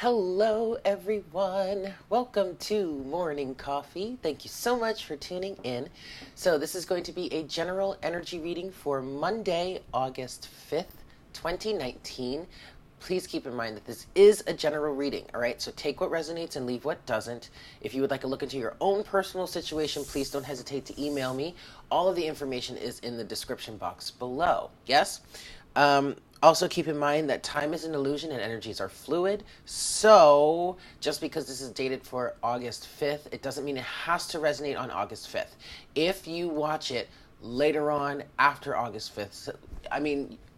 Hello, everyone. Welcome to Morning Coffee. Thank you so much for tuning in. So, this is going to be a general energy reading for Monday, August 5th, 2019. Please keep in mind that this is a general reading, all right? So, take what resonates and leave what doesn't. If you would like to look into your own personal situation, please don't hesitate to email me. All of the information is in the description box below. Yes? Also, keep in mind that time is an illusion and energies are fluid. So, just because this is dated for August 5th, it doesn't mean it has to resonate on August 5th. If you watch it later on after August 5th,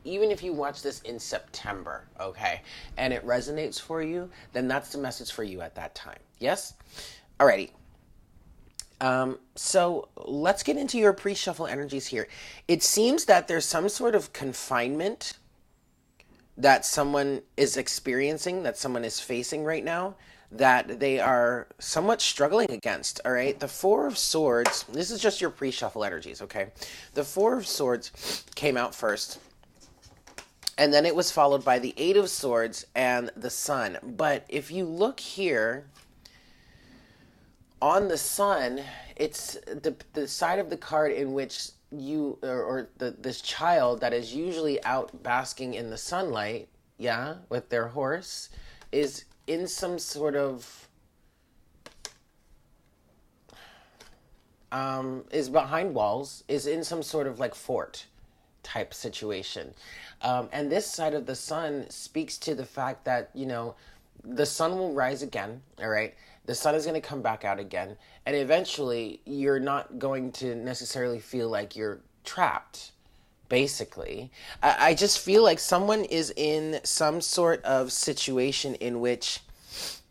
even if you watch this in September, okay, and it resonates for you, then that's the message for you at that time. Yes? Alrighty. So let's get into your pre-shuffle energies here. It seems that there's some sort of confinement that someone is experiencing, that someone is facing right now, that they are somewhat struggling against, all right? The Four of Swords, this is just your pre-shuffle energies, okay? The Four of Swords came out first, and then it was followed by the Eight of Swords and the Sun. But if you look here, on the Sun, it's the side of the card in which this child that is usually out basking in the sunlight, yeah, with their horse, is in some sort of is behind walls, is in some sort of like fort type situation. And this side of the Sun speaks to the fact that, the sun will rise again, all right? The sun is going to come back out again. And eventually, you're not going to necessarily feel like you're trapped, basically. I just feel like someone is in some sort of situation in which,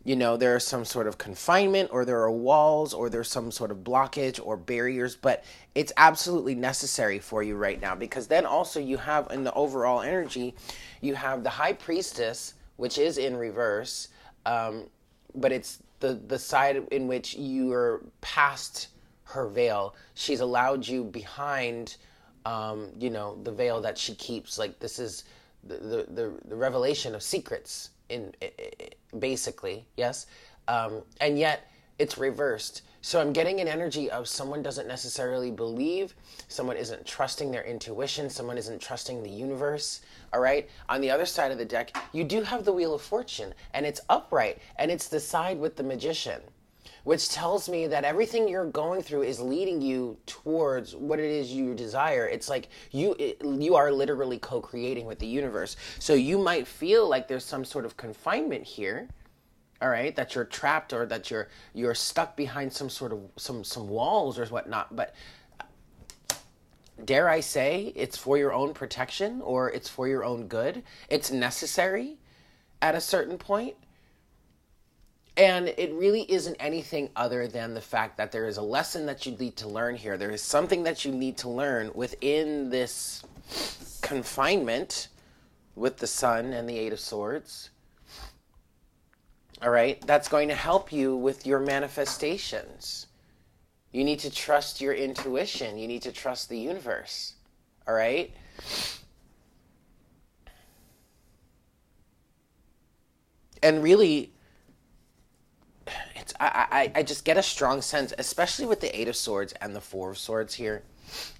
there is some sort of confinement, or there are walls, or there's some sort of blockage or barriers, but it's absolutely necessary for you right now, because then also you have, in the overall energy, you have the High Priestess, which is in reverse, but it's the side in which you're past her veil. She's allowed you behind, the veil that she keeps. Like, this is the revelation of secrets, basically, yes? And yet, it's reversed. So I'm getting an energy of someone doesn't necessarily believe, someone isn't trusting their intuition, someone isn't trusting the universe, all right? On the other side of the deck, you do have the Wheel of Fortune, and it's upright, and it's the side with the Magician, which tells me that everything you're going through is leading you towards what it is you desire. It's like you are literally co-creating with the universe. So you might feel like there's some sort of confinement here, all right, that you're trapped, or that you're stuck behind some sort of some walls or whatnot. But dare I say, it's for your own protection, or it's for your own good. It's necessary at a certain point. And it really isn't anything other than the fact that there is a lesson that you need to learn here. There is something that you need to learn within this confinement with the Sun and the Eight of Swords. All right, that's going to help you with your manifestations. You need to trust your intuition. You need to trust the universe. All right? And really, I just get a strong sense, especially with the Eight of Swords and the Four of Swords here.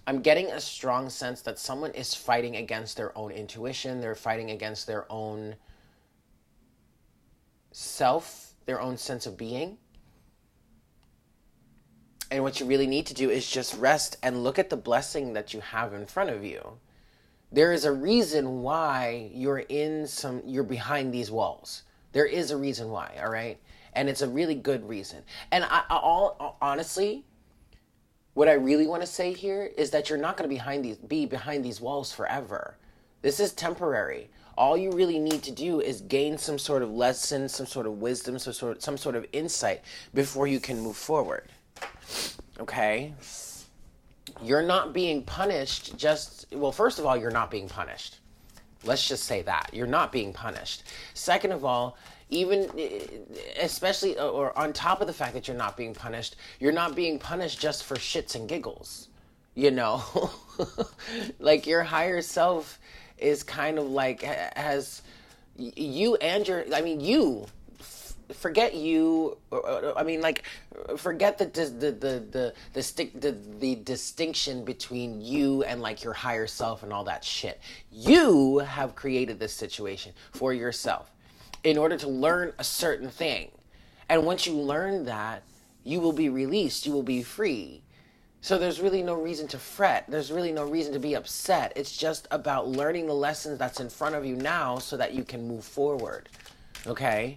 I'm getting a strong sense that someone is fighting against their own intuition. They're fighting against their own self, their own sense of being. And what you really need to do is just rest and look at the blessing that you have in front of you. There is a reason why you're behind these walls. There is a reason why, all right? And it's a really good reason. And honestly, what I really want to say here is that you're not going to be behind these walls forever. This is temporary. All you really need to do is gain some sort of lesson, some sort of wisdom, some sort of insight before you can move forward. Okay? You're not being punished first of all, you're not being punished. Let's just say that. You're not being punished. Second of all, especially, or on top of the fact that you're not being punished just for shits and giggles. Like, your higher self is kind of like, has you forget you. I mean, like, forget the distinction between you and like your higher self and all that shit. You have created this situation for yourself in order to learn a certain thing, and once you learn that, you will be released. You will be free. So there's really no reason to fret. There's really no reason to be upset. It's just about learning the lessons that's in front of you now so that you can move forward. Okay?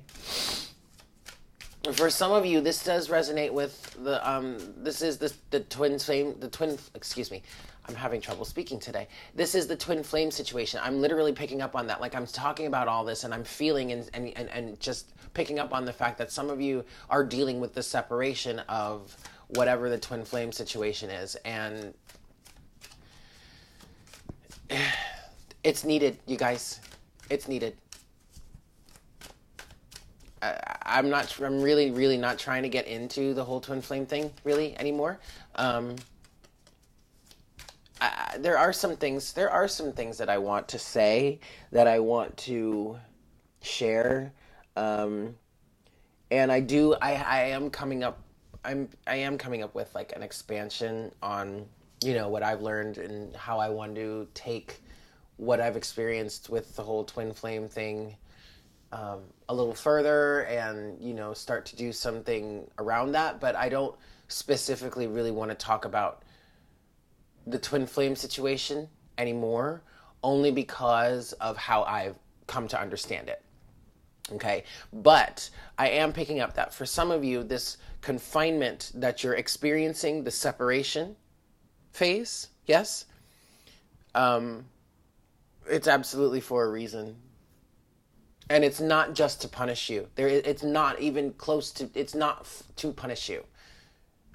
For some of you, this does resonate with the twin flame, excuse me. I'm having trouble speaking today. This is the twin flame situation. I'm literally picking up on that. Like, I'm talking about all this and I'm feeling and just picking up on the fact that some of you are dealing with the separation of whatever the twin flame situation is, and it's needed, you guys. It's needed. I'm really not trying to get into the whole twin flame thing really anymore. There are some things that I want to say, that I want to share, and I am coming up with like an expansion on, what I've learned and how I want to take what I've experienced with the whole twin flame thing a little further, and start to do something around that. But I don't specifically really want to talk about the twin flame situation anymore, only because of how I've come to understand it. Okay, but I am picking up that for some of you, this confinement that you're experiencing, the separation phase, yes, it's absolutely for a reason. And it's not just to punish you. It's not even close to, it's not to punish you.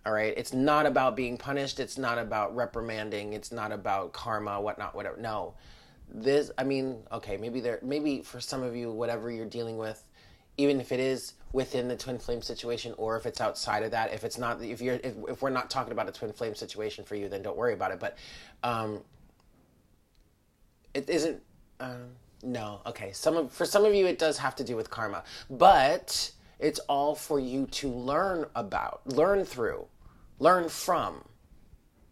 All right? It's not about being punished. It's not about reprimanding. It's not about karma, whatnot, whatever. No. Maybe for some of you, whatever you're dealing with, even if it is within the twin flame situation, or if it's outside of that, if we're not talking about a twin flame situation for you, then don't worry about it. But it isn't. No, okay. For some of you, it does have to do with karma, but it's all for you to learn about, learn through, learn from.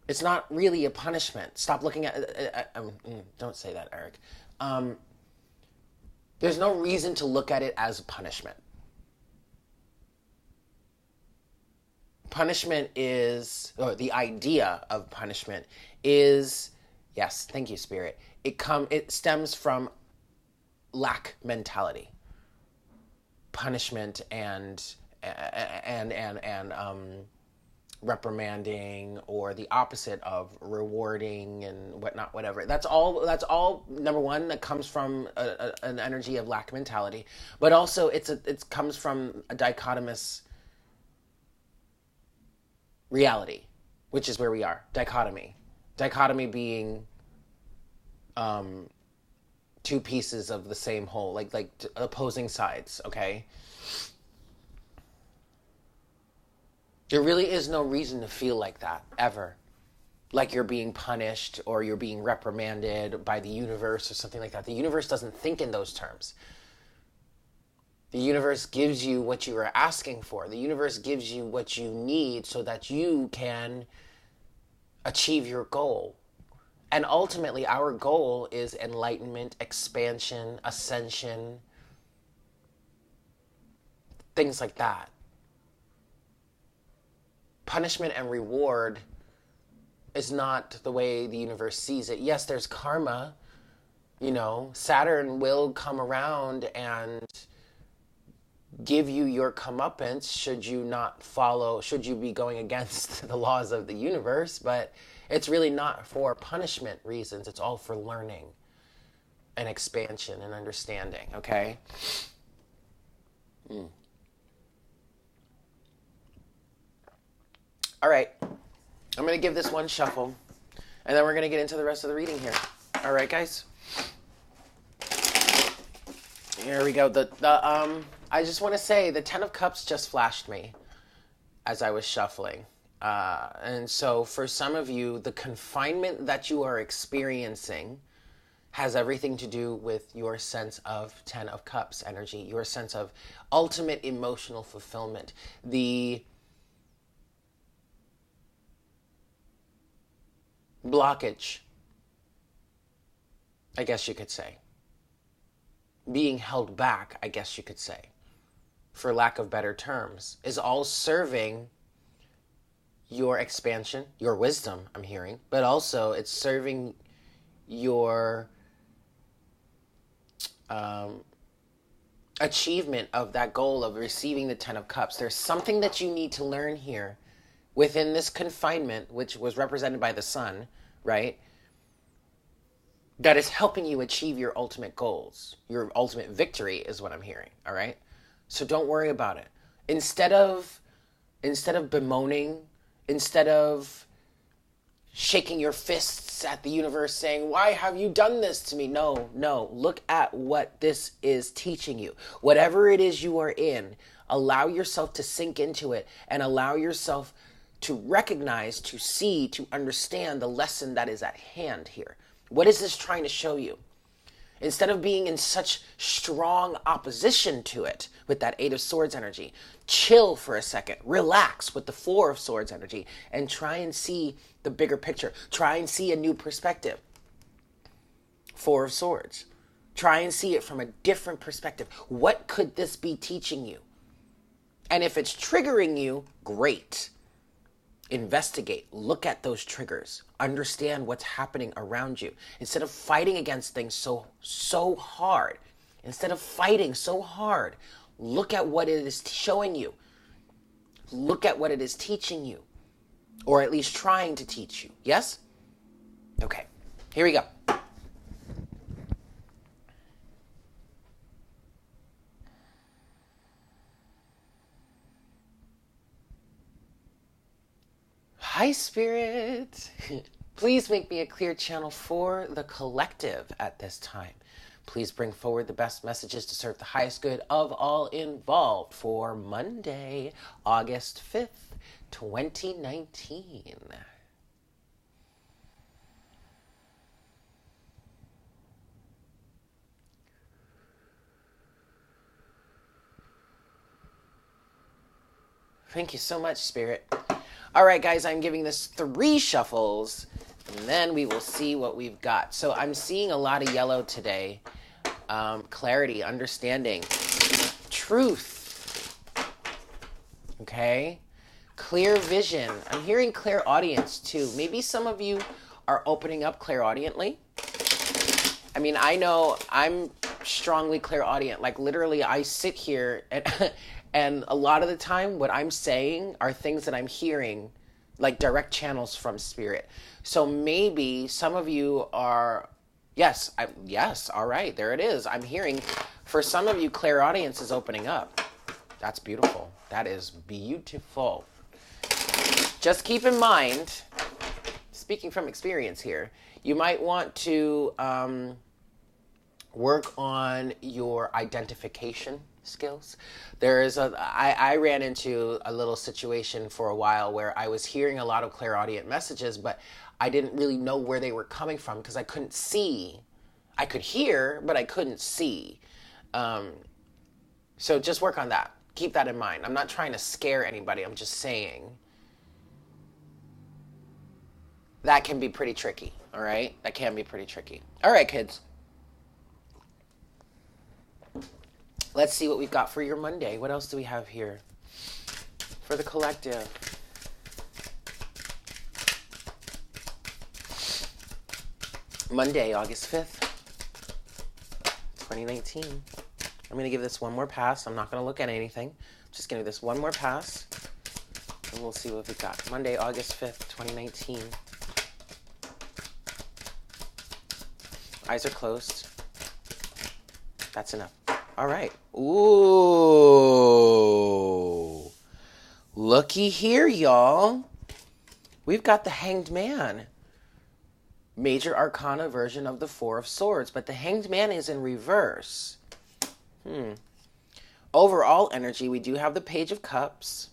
It's not really a punishment. Stop looking at. Don't say that, Eric. There's no reason to look at it as a punishment. Punishment is, or the idea of punishment is, yes, thank you, Spirit. It stems from lack mentality. Punishment and reprimanding, or the opposite of rewarding and whatnot, whatever. That's all. Number one, that comes from an energy of lack mentality, but also it comes from a dichotomous reality, which is where we are. Dichotomy being two pieces of the same whole, like opposing sides. Okay. There really is no reason to feel like that, ever. Like you're being punished or you're being reprimanded by the universe or something like that. The universe doesn't think in those terms. The universe gives you what you are asking for. The universe gives you what you need so that you can achieve your goal. And ultimately, our goal is enlightenment, expansion, ascension, things like that. Punishment and reward is not the way the universe sees it. Yes, there's karma. Saturn will come around and give you your comeuppance should you be going against the laws of the universe, but it's really not for punishment reasons. It's all for learning and expansion and understanding, okay? All right, I'm going to give this one shuffle, and then we're going to get into the rest of the reading here. All right, guys? Here we go. I just want to say the Ten of Cups just flashed me as I was shuffling. And so for some of you, the confinement that you are experiencing has everything to do with your sense of 10 of Cups energy, your sense of ultimate emotional fulfillment, the blockage, I guess you could say. Being held back, I guess you could say, for lack of better terms, is all serving your expansion, your wisdom, I'm hearing, but also it's serving your achievement of that goal of receiving the 10 of Cups. There's something that you need to learn here within this confinement, which was represented by the sun, right? That is helping you achieve your ultimate goals. Your ultimate victory is what I'm hearing, all right? So don't worry about it. Instead of bemoaning, instead of shaking your fists at the universe saying, why have you done this to me? No. Look at what this is teaching you. Whatever it is you are in, allow yourself to sink into it and allow yourself to recognize, to see, to understand the lesson that is at hand here. What is this trying to show you? Instead of being in such strong opposition to it with that 8 of Swords energy, chill for a second, relax with the 4 of Swords energy, and try and see the bigger picture. Try and see a new perspective. 4 of Swords. Try and see it from a different perspective. What could this be teaching you? And if it's triggering you, great. Investigate, look at those triggers, understand what's happening around you. Instead of fighting against things so hard, instead of fighting so hard, look at what it is showing you. Look at what it is teaching you, or at least trying to teach you. Yes? Okay, here we go. Hi, Spirit. Please make me a clear channel for the collective at this time. Please bring forward the best messages to serve the highest good of all involved for Monday, August 5th, 2019. Thank you so much, Spirit. All right, guys, I'm giving this 3 shuffles, and then we will see what we've got. So I'm seeing a lot of yellow today. Clarity, understanding, truth, okay? Clear vision. I'm hearing clairaudience, too. Maybe some of you are opening up clairaudiently. I mean, I know I'm strongly clairaudient. Like, literally, I sit here and... And a lot of the time, what I'm saying are things that I'm hearing, like direct channels from Spirit. So maybe some of you are, yes, all right, there it is. I'm hearing, for some of you, clairaudience is opening up. That's beautiful. That is beautiful. Just keep in mind, speaking from experience here, you might want to work on your identification skills. I ran into a little situation for a while where I was hearing a lot of clairaudient messages, but I didn't really know where they were coming from because I couldn't see. I could hear, but I couldn't see. So just work on that. Keep that in mind. I'm not trying to scare anybody. I'm just saying that can be pretty tricky. All right? That can be pretty tricky. All right, kids. Let's see what we've got for your Monday. What else do we have here for the collective? Monday, August 5th, 2019. I'm going to give this one more pass. I'm not going to look at anything. I'm just going to give this one more pass, and we'll see what we've got. Monday, August 5th, 2019. Eyes are closed. That's enough. All right. Ooh. Looky here, y'all. We've got the Hanged Man. Major Arcana version of the 4 of Swords, but the Hanged Man is in reverse. Overall energy, we do have the Page of Cups.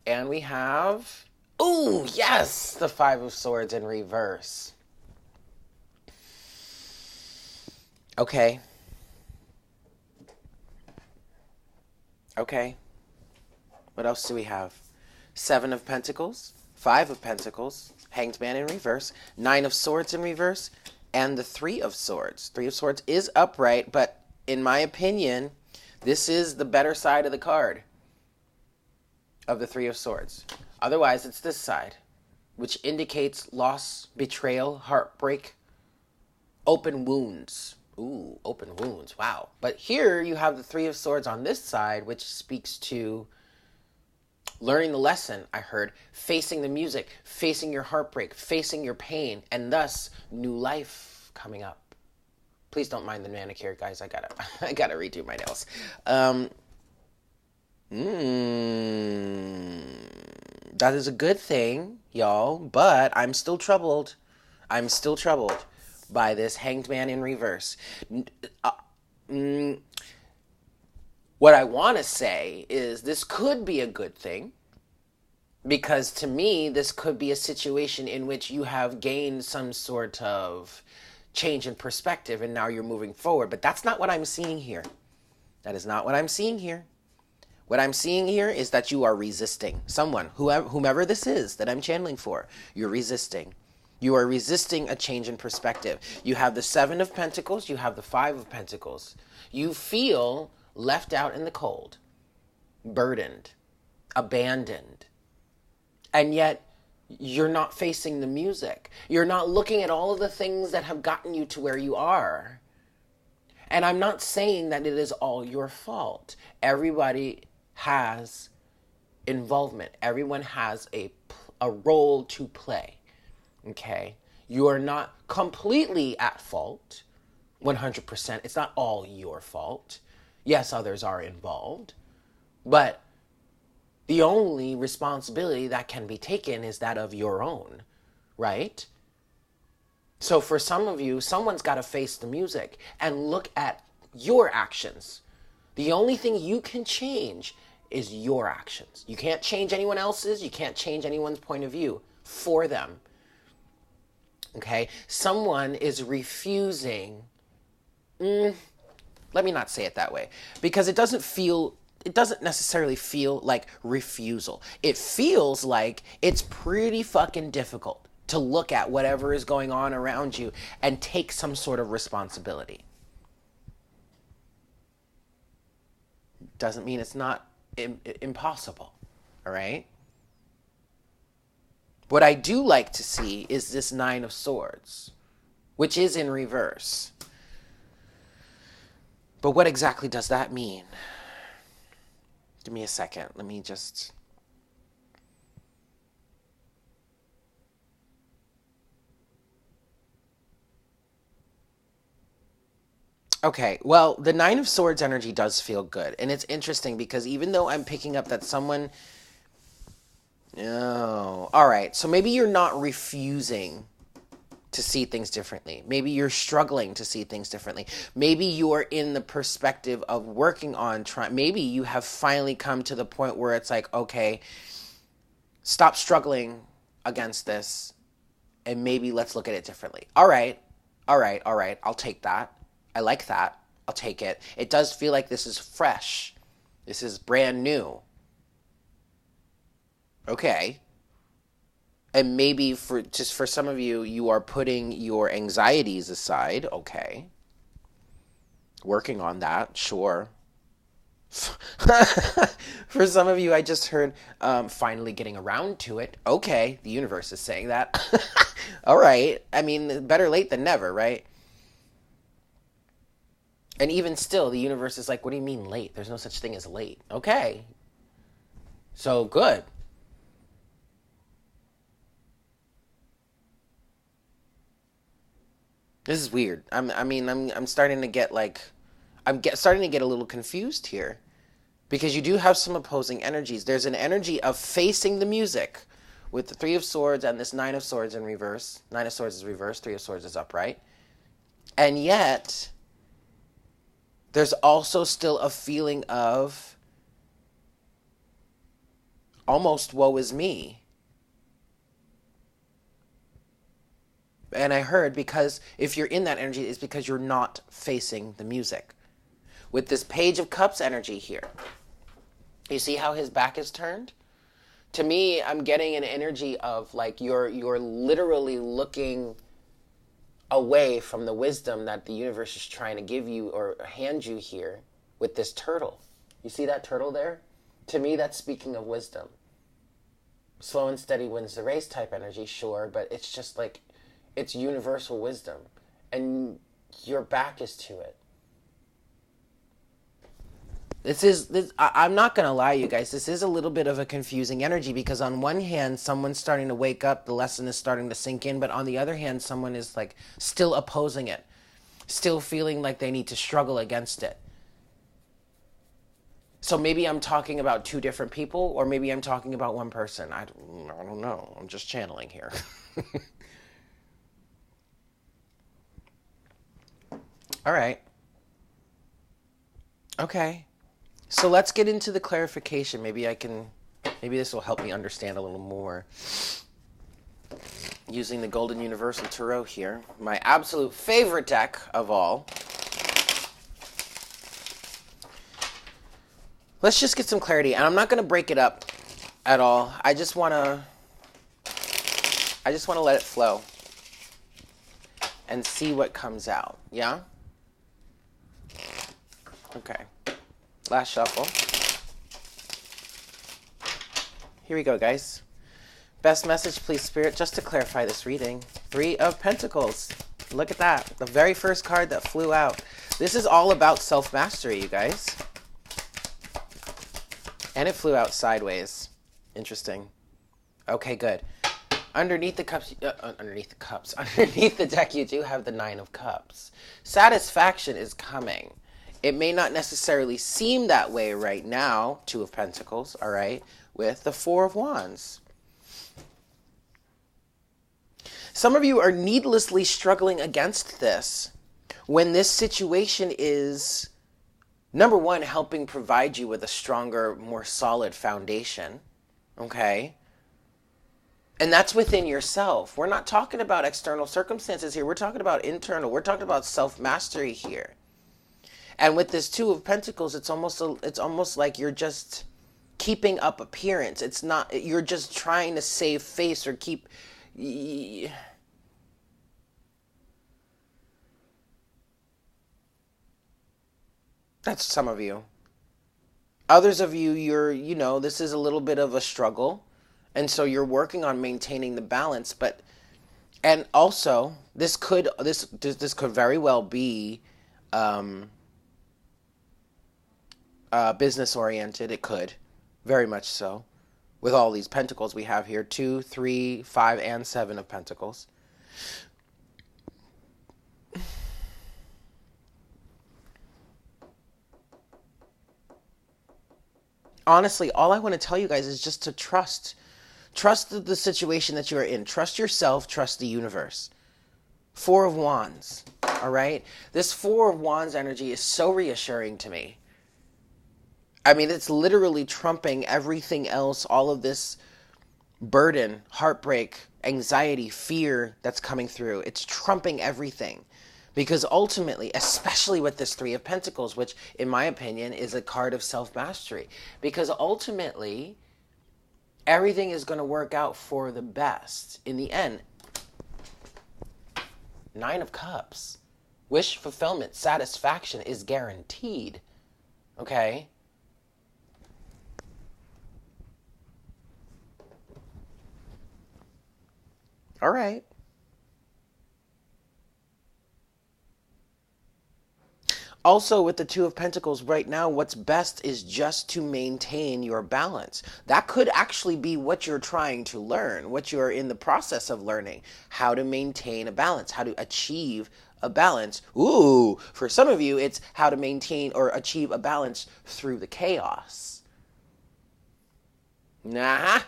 And we have... Ooh, yes! The 5 of Swords in reverse. Okay. Okay. What else do we have? Seven of Pentacles, Five of Pentacles, Hanged Man in reverse, Nine of Swords in reverse, and the Three of Swords. Three of Swords is upright, but in my opinion, this is the better side of the card of the Three of Swords. Otherwise, it's this side, which indicates loss, betrayal, heartbreak, open wounds. Ooh, open wounds. Wow. But here you have the Three of Swords on this side, which speaks to learning the lesson, I heard, facing the music, facing your heartbreak, facing your pain, and thus new life coming up. Please don't mind the manicure, guys. I gotta redo my nails. That is a good thing, y'all, but I'm still troubled. I'm still troubled by this Hanged Man in reverse. What I want to say is this could be a good thing, because to me, this could be a situation in which you have gained some sort of change in perspective and now you're moving forward. But that's not what I'm seeing here. That is not what I'm seeing here. What I'm seeing here is that you are resisting someone, whomever this is that I'm channeling for. You're resisting. You are resisting a change in perspective. You have the Seven of Pentacles. You have the Five of Pentacles. You feel left out in the cold, burdened, abandoned. And yet, you're not facing the music. You're not looking at all of the things that have gotten you to where you are. And I'm not saying that it is all your fault. Everybody has involvement. Everyone has a role to play. Okay? You are not completely at fault, 100%. It's not all your fault. Yes, others are involved. But the only responsibility that can be taken is that of your own, right? So for some of you, someone's got to face the music and look at your actions. The only thing you can change is your actions. You can't change anyone else's. You can't change anyone's point of view for them. Okay? Someone is refusing. Let me not say it that way, because it doesn't necessarily feel like refusal. It feels like it's pretty fucking difficult to look at whatever is going on around you and take some sort of responsibility. Doesn't mean it's not impossible, all right? What I do like to see is this Nine of Swords, which is in reverse. But what exactly does that mean? Give me a second. Let me just... Okay, well, the Nine of Swords energy does feel good. And it's interesting because even though I'm picking up that someone... Oh, all right. So maybe you're not refusing to see things differently. Maybe you're struggling to see things differently. Maybe you're in the perspective of working on trying. Maybe you have finally come to the point where it's like, okay, stop struggling against this and maybe let's look at it differently. All right. I'll take that. I like that. I'll take it. It does feel like this is fresh. This is brand new. Okay. And maybe for some of you, you are putting your anxieties aside. Okay. Working on that, sure. For some of you, I just heard finally getting around to it. Okay, the universe is saying that. All right. I mean, better late than never, right? And even still, the universe is like, what do you mean late? There's no such thing as late. Okay. So good. This is weird. I'm starting to get like, starting to get a little confused here, because you do have some opposing energies. There's an energy of facing the music with the Three of Swords and this Nine of Swords in reverse. Nine of Swords is reverse. Three of Swords is upright. And yet, there's also still a feeling of almost woe is me. And I heard because if you're in that energy, it's because you're not facing the music. With this Page of Cups energy here, you see how his back is turned? To me, I'm getting an energy of like you're literally looking away from the wisdom that the universe is trying to give you or hand you here with this turtle. You see that turtle there? To me, that's speaking of wisdom. Slow and steady wins the race type energy, sure, but it's just like, it's universal wisdom. And your back is to it. I'm not going to lie, you guys, this is a little bit of a confusing energy because on one hand, someone's starting to wake up, the lesson is starting to sink in, but on the other hand, someone is like still opposing it, still feeling like they need to struggle against it. So maybe I'm talking about two different people, or maybe I'm talking about one person. I don't know. I'm just channeling here. All right. Okay. So let's get into the clarification. Maybe this will help me understand a little more. Using the Golden Universal Tarot here, my absolute favorite deck of all. Let's just get some clarity, and I'm not going to break it up at all. I just want to let it flow and see what comes out. Yeah? Okay. Last shuffle. Here we go, guys. Best message, please, Spirit, just to clarify this reading. 3 of Pentacles. Look at that. The very first card that flew out. This is all about self-mastery, you guys. And it flew out sideways. Interesting. Okay, good. Underneath the deck, you do have the 9 of Cups. Satisfaction is coming. It may not necessarily seem that way right now, 2 of Pentacles, all right, with the 4 of Wands. Some of you are needlessly struggling against this when this situation is, number one, helping provide you with a stronger, more solid foundation, okay? And that's within yourself. We're not talking about external circumstances here. We're talking about internal. We're talking about self-mastery here. And with this 2 of Pentacles, it's almost like you're just keeping up appearance. It's not, you're just trying to save face or keep... That's some of you. Others of you, this is a little bit of a struggle. And so you're working on maintaining the balance. And also, this could very well be business oriented. It could, very much so, with all these pentacles we have here, 2, 3, 5, and 7 of Pentacles. Honestly, all I want to tell you guys is just to trust. Trust the situation that you are in. Trust yourself. Trust the universe. 4 of Wands. All right? This 4 of Wands energy is so reassuring to me. I mean, it's literally trumping everything else, all of this burden, heartbreak, anxiety, fear that's coming through. It's trumping everything. Because ultimately, especially with this 3 of Pentacles, which in my opinion is a card of self-mastery, because ultimately, everything is going to work out for the best in the end. 9 of Cups. Wish fulfillment, satisfaction is guaranteed. Okay? All right. Also, with the 2 of Pentacles right now, what's best is just to maintain your balance. That could actually be what you're trying to learn, what you're in the process of learning, how to maintain a balance, how to achieve a balance. Ooh, for some of you, it's how to maintain or achieve a balance through the chaos. Nah.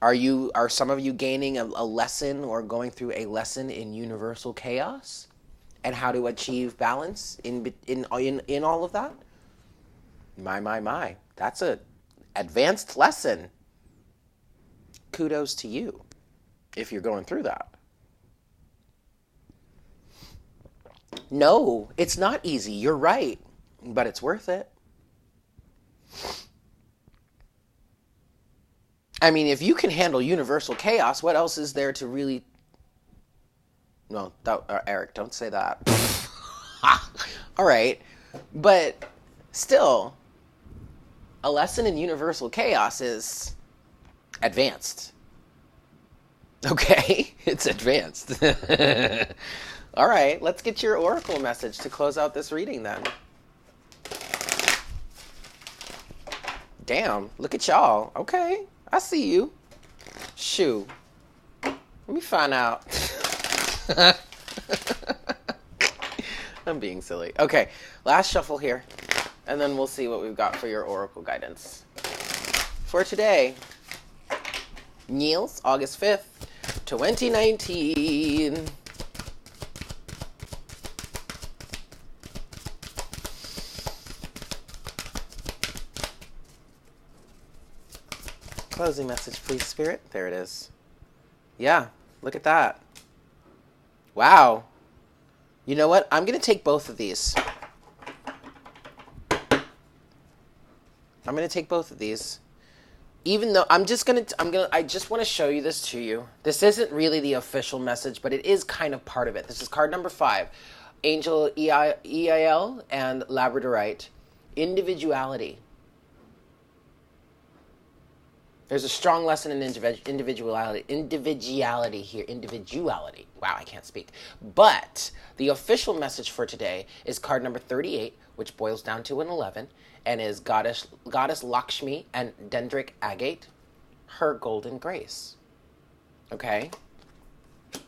Are some of you gaining a lesson or going through a lesson in universal chaos? And how to achieve balance in all of that? My. That's a advanced lesson. Kudos to you if you're going through that. No, it's not easy. You're right. But it's worth it. I mean, if you can handle universal chaos, what else is there to really... No, Eric, don't say that. All right. But still, a lesson in universal chaos is advanced. Okay? It's advanced. All right, let's get your oracle message to close out this reading then. Damn, look at y'all. Okay, I see you. Shoo. Let me find out. I'm being silly. Okay, last shuffle here, and then we'll see what we've got for your oracle guidance. For today, Niels, August 5th, 2019. Closing message, please, Spirit. There it is. Yeah, look at that. Wow. You know what? I'm going to take both of these. Even though I just want to show you this to you. This isn't really the official message, but it is kind of part of it. This is card number 5. Angel EIL and Labradorite. Individuality. There's a strong lesson in individuality here. Individuality. Wow, I can't speak. But the official message for today is card number 38, which boils down to an 11, and is Goddess Lakshmi and Dendric Agate, her golden grace. Okay?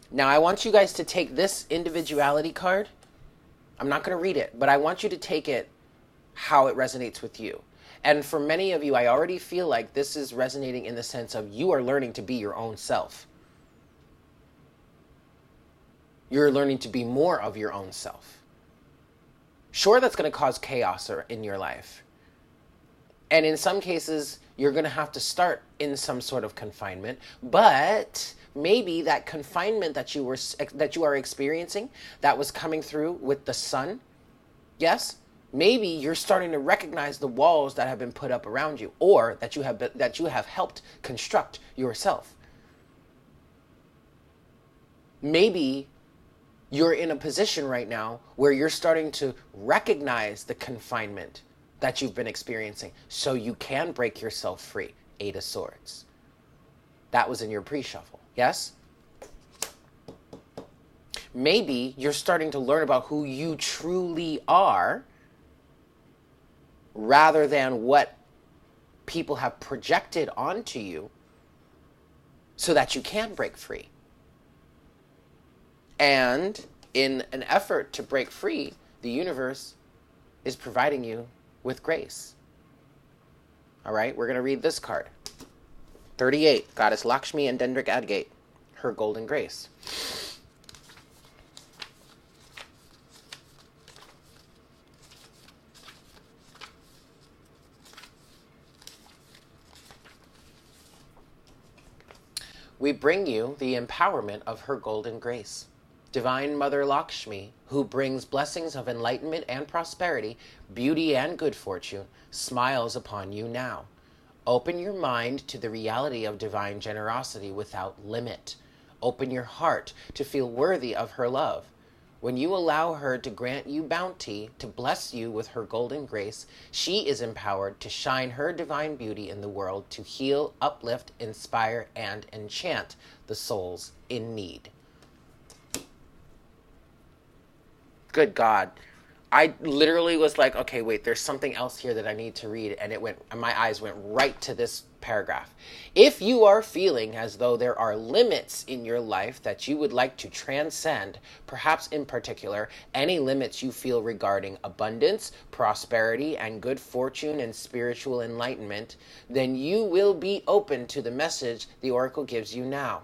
Now, I want you guys to take this individuality card. I'm not going to read it, but I want you to take it how it resonates with you. And for many of you, I already feel like this is resonating in the sense of you are learning to be your own self. You're learning to be more of your own self. Sure, that's going to cause chaos in your life. And in some cases, you're going to have to start in some sort of confinement. But maybe that confinement that you are experiencing, that was coming through with the sun, yes, maybe you're starting to recognize the walls that have been put up around you, or that you have helped construct yourself. Maybe you're in a position right now where you're starting to recognize the confinement that you've been experiencing, so you can break yourself free. 8 of Swords. That was in your pre-shuffle, yes? Maybe you're starting to learn about who you truly are, rather than what people have projected onto you, so that you can break free. And in an effort to break free, the universe is providing you with grace. All right, we're going to read this card. 38, Goddess Lakshmi and Dendric Agate, her golden grace. We bring you the empowerment of her golden grace. Divine Mother Lakshmi, who brings blessings of enlightenment and prosperity, beauty and good fortune, smiles upon you now. Open your mind to the reality of divine generosity without limit. Open your heart to feel worthy of her love. When you allow her to grant you bounty, to bless you with her golden grace, she is empowered to shine her divine beauty in the world to heal, uplift, inspire, and enchant the souls in need. Good God. I literally was like, okay, wait, there's something else here that I need to read. And my eyes went right to this paragraph. If you are feeling as though there are limits in your life that you would like to transcend, perhaps in particular, any limits you feel regarding abundance, prosperity, and good fortune and spiritual enlightenment, then you will be open to the message the Oracle gives you now.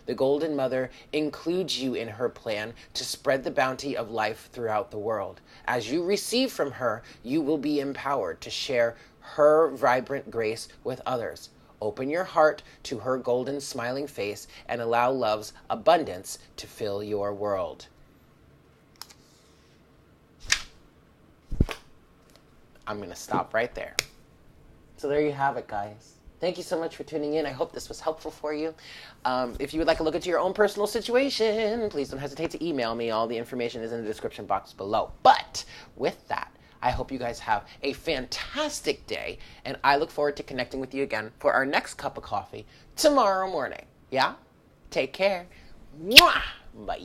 The Golden Mother includes you in her plan to spread the bounty of life throughout the world. As you receive from her, you will be empowered to share her vibrant grace with others. Open your heart to her golden smiling face and allow love's abundance to fill your world. I'm going to stop right there. So there you have it, guys. Thank you so much for tuning in. I hope this was helpful for you. If you would like to look into your own personal situation, please don't hesitate to email me. All the information is in the description box below. But with that, I hope you guys have a fantastic day, and I look forward to connecting with you again for our next cup of coffee tomorrow morning. Yeah? Take care. Mwah! Bye.